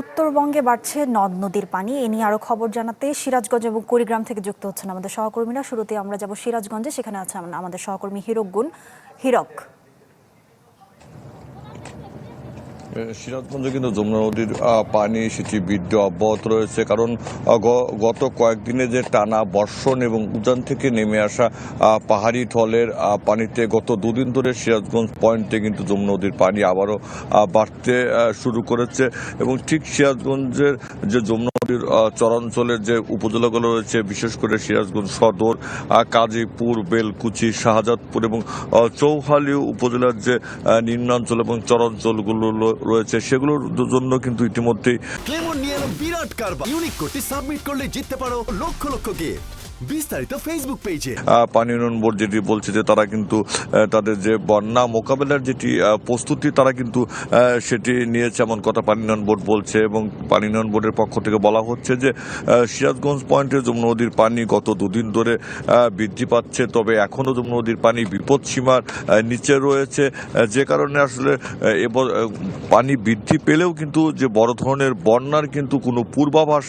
উত্তরবঙ্গে বাড়ছে নদ নদীর পানি। এ নিয়ে আরো খবর জানাতে সিরাজগঞ্জ এবং কুড়িগ্রাম থেকে যুক্ত হচ্ছেন আমাদের সহকর্মীরা। শুরুতে আমরা যাব সিরাজগঞ্জে, সেখানে আছে আমাদের সহকর্মী হিরক। সিরাজগঞ্জে কিন্তু যমুনা নদীর পানি সেটি বৃদ্ধি অব্যাহত রয়েছে, কারণ গত কয়েকদিনে যে টানা বর্ষণ এবং উজান থেকে নেমে আসা পাহাড়ি ঢলের পানিতে গত দুদিন ধরে সিরাজগঞ্জ পয়েন্টে কিন্তু যমুনা নদীর পানি আবারও বাড়তে শুরু করেছে। এবং ঠিক সিরাজগঞ্জের যে যমুনা নদীর চরাঞ্চলের যে উপজেলাগুলো রয়েছে, বিশেষ করে সিরাজগঞ্জ সদর, কাজীপুর, বেলকুচি, শাহজাদপুর এবং চৌহালি উপজেলার যে নিম্নাঞ্চল এবং চরাঞ্চলগুলো রয়েছে, সেগুলোর জন্য কিন্তু ইতিমধ্যেই ক্লেমন নিয়ে এলো বিরাট কারবার। ইউনিক কোডটি সাবমিট করলে জিততে পারো লক্ষ লক্ষ গিফট। বিস্তারিত ফেসবুক পেজে। পানি উন্নয়ন বোর্ড যেটি বলছে যে তারা কিন্তু তাদের যে বন্যা মোকাবেলার যেটি প্রস্তুতি, তারা কিন্তু সেটি নিয়েছে এমন কথা পানি উন্নয়ন বোর্ড বলছে। এবং পানি উন্নয়ন বোর্ডের পক্ষ থেকে বলা হচ্ছে যে সিরাজগঞ্জ পয়েন্টে যমুনা নদীর পানি গত দুদিন ধরে বৃদ্ধি পাচ্ছে, তবে এখনও যমুনা নদীর পানি বিপদ সীমার নিচে রয়েছে, যে কারণে আসলে পানি বৃদ্ধি পেলেও কিন্তু যে বড় ধরনের বন্যার কিন্তু কোনো পূর্বাভাস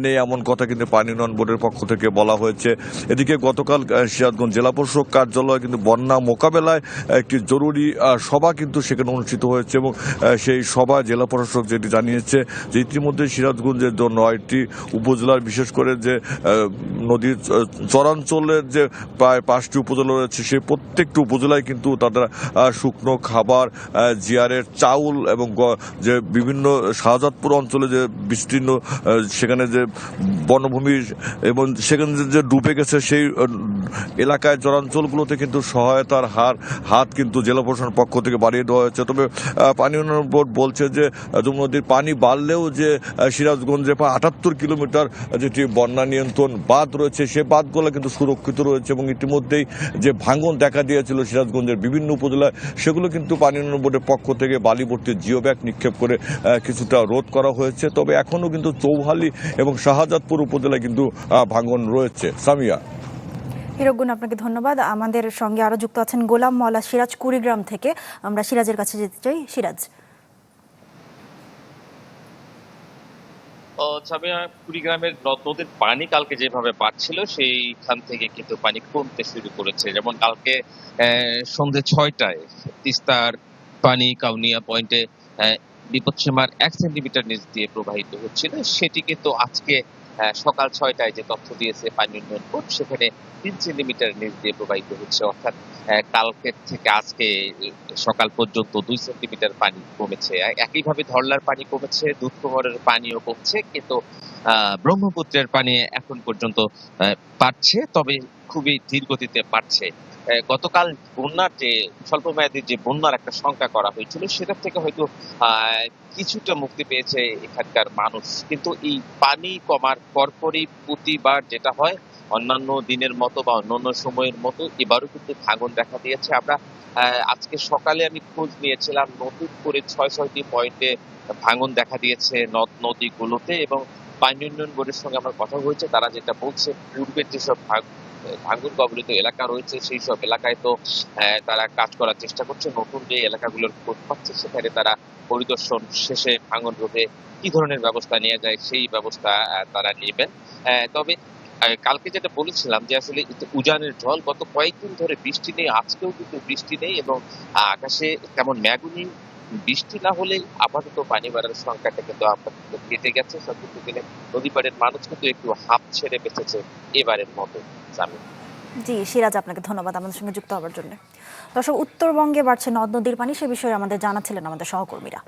নেই, এমন কথা কিন্তু পানি উন্নয়ন বোর্ডের পক্ষ থেকে বলা হয়েছে। এদিকে গতকাল সিরাজগঞ্জ জেলা প্রশাসক কার্যালয়ে কিন্তু বন্যা মোকাবেলায় একটি জরুরি সভা কিন্তু সেখানে অনুষ্ঠিত হয়েছে। এবং সেই সভায় জেলা প্রশাসক যেটি জানিয়েছে যে ইতিমধ্যে সিরাজগঞ্জের 9টি উপজেলার, বিশেষ করে যে নদীর চরাঞ্চলের যে প্রায় 5টি উপজেলা রয়েছে, সেই প্রত্যেকটি উপজেলায় কিন্তু তাদের শুকনো খাবার, জিয়ারের চাউল এবং যে বিভিন্ন শাহজাদপুর অঞ্চলে যে বিস্তীর্ণ সেখানে যে বনভূমি এবং সেখানে যে ডুবে গেছে সেই এলাকায় চরাঞ্চলগুলোতে কিন্তু সহায়তার হাত কিন্তু জেলা প্রশাসনের পক্ষ থেকে বাড়িয়ে দেওয়া হয়েছে। তবে পানি উন্নয়ন বোর্ড বলছে যে যমুনা নদীর পানি বাড়লেও যে সিরাজগঞ্জে প্রায় 78 কিলোমিটার যেটি বন্যা নিয়ন্ত্রণ বাঁধ রয়েছে, সে বাঁধগুলো কিন্তু সুরক্ষিত রয়েছে। এবং ইতিমধ্যেই যে ভাঙন দেখা দিয়েছিল সিরাজগঞ্জের বিভিন্ন উপজেলায়, সেগুলো কিন্তু পানি উন্নয়ন বোর্ডের পক্ষ থেকে বালিভর্তি জিও ব্যাগ নিক্ষেপ করে কিছুটা রোধ করা হয়েছে। তবে এখনও কিন্তু চৌহালি এবং শাহজাদপুর উপজেলায় কিন্তু ভাঙন রয়েছে। সামিয়া। হিরকগুন, আপনাকে ধন্যবাদ। আমাদের সঙ্গে আরো যুক্ত আছেন গোলাম মওলা সিরাজ কুড়িগ্রাম থেকে। আমরা সিরাজের কাছে যেতে চাই। সিরাজ। কুড়িগ্রামের নদীর পানি কালকে যেভাবে বাড়ছিল, সেইখান থেকে কিন্তু পানি কমতে শুরু করেছে। যেমন কালকে সন্ধ্যে 6টায় তিস্তার পানি কাউনিয়া পয়েন্টে বিপদসীমার 1 সেন্টিমিটার নিচ দিয়ে প্রবাহিত হচ্ছিল, সেটি কিন্তু আজকে সকাল 6টায় যে তথ্য দিয়েছে পানি উন্নয়ন বোর্ড, সেখানে 3 সেন্টিমিটার নিচ দিয়ে প্রবাহিত হচ্ছে। অর্থাৎ কালকের থেকে আজকে সকাল পর্যন্ত 2 সেন্টিমিটার পানি কমেছে। একইভাবে ধরলার পানি কমেছে, দুধকুমারের পানিও কমছে, কিন্তু ব্রহ্মপুত্রের পানি এখন পর্যন্ত বাড়ছে, তবে খুবই ধীর গতিতে বাড়ছে। গতকাল বন্যার যে স্বল্পমেয়াদী যে বন্যার একটা শঙ্কা করা হয়েছিল, সেটার থেকে হয়তো কিছুটা মুক্তি পেয়েছে এখানকার মানুষ। কিন্তু এই পানি কমার পরপরই প্রতিবার যেটা হয়, অন্যান্য দিনের মতো বা অন্যান্য সময়ের মতো এবারও কিন্তু ভাঙন দেখা দিয়েছে। আমরা আজকে সকালে আমি খোঁজ নিয়েছিলাম, নতুন করে 6টি পয়েন্টে ভাঙন দেখা দিয়েছে নদ নদীগুলোতে। এবং পানি উন্নয়ন বোর্ডের সঙ্গে আমার কথা হয়েছে, তারা যেটা বলছে, পূর্বের যেসব ভাঙন কবলিত এলাকা রয়েছে, সেই সব এলাকায় তো তারা কাজ করার চেষ্টা করছে। নতুন যে এলাকাগুলোর খোঁজ পাচ্ছে, সেখানে তারা পরিদর্শন শেষে ভাঙন রোধে কি ধরনের ব্যবস্থা নেওয়া যায় সেই ব্যবস্থা তারা নেবেন। তবে কালকে যেটা বলেছিলাম যে আসলে উজানের ঢল, গত কয়েকদিন ধরে বৃষ্টি নেই, আজকেও কিন্তু বৃষ্টি নেই এবং আকাশে তেমন মেঘও নেই। বৃষ্টি না হলে আপাতত পানি বাড়ার সংখ্যাটা কিন্তু আপাতত কেটে গেছে। সব কিছু মিলে নদী পাড়ের মানুষ কিন্তু একটু হাঁপ ছেড়ে বেঁচেছে এবারের মতো। জি সিরাজ, আপনাকে ধন্যবাদ আমাদের সঙ্গে যুক্ত হওয়ার জন্য। দর্শক, উত্তরবঙ্গে বাড়ছে নদ নদীর পানি, সে বিষয়ে আমাদের জানাচ্ছিলেন আমাদের সহকর্মীরা।